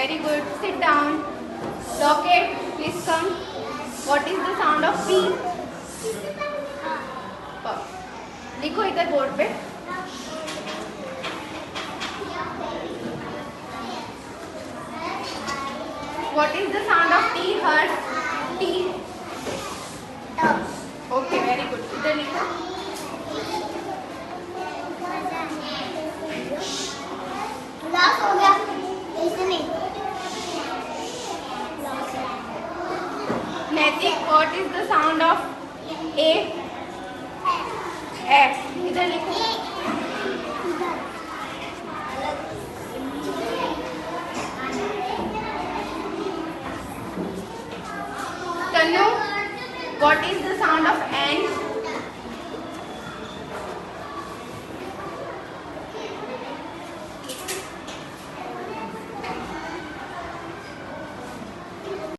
very good. Sit down. Locket, please come. What is the sound of P? लिखो इधर board पे. What is the sound of T? Hurt. T. Okay, very good. इधर लिखो. Loss हो गया इसने. Naitik, what is the sound of A? F. इधर लिखो. Tanu, what is the sound of N?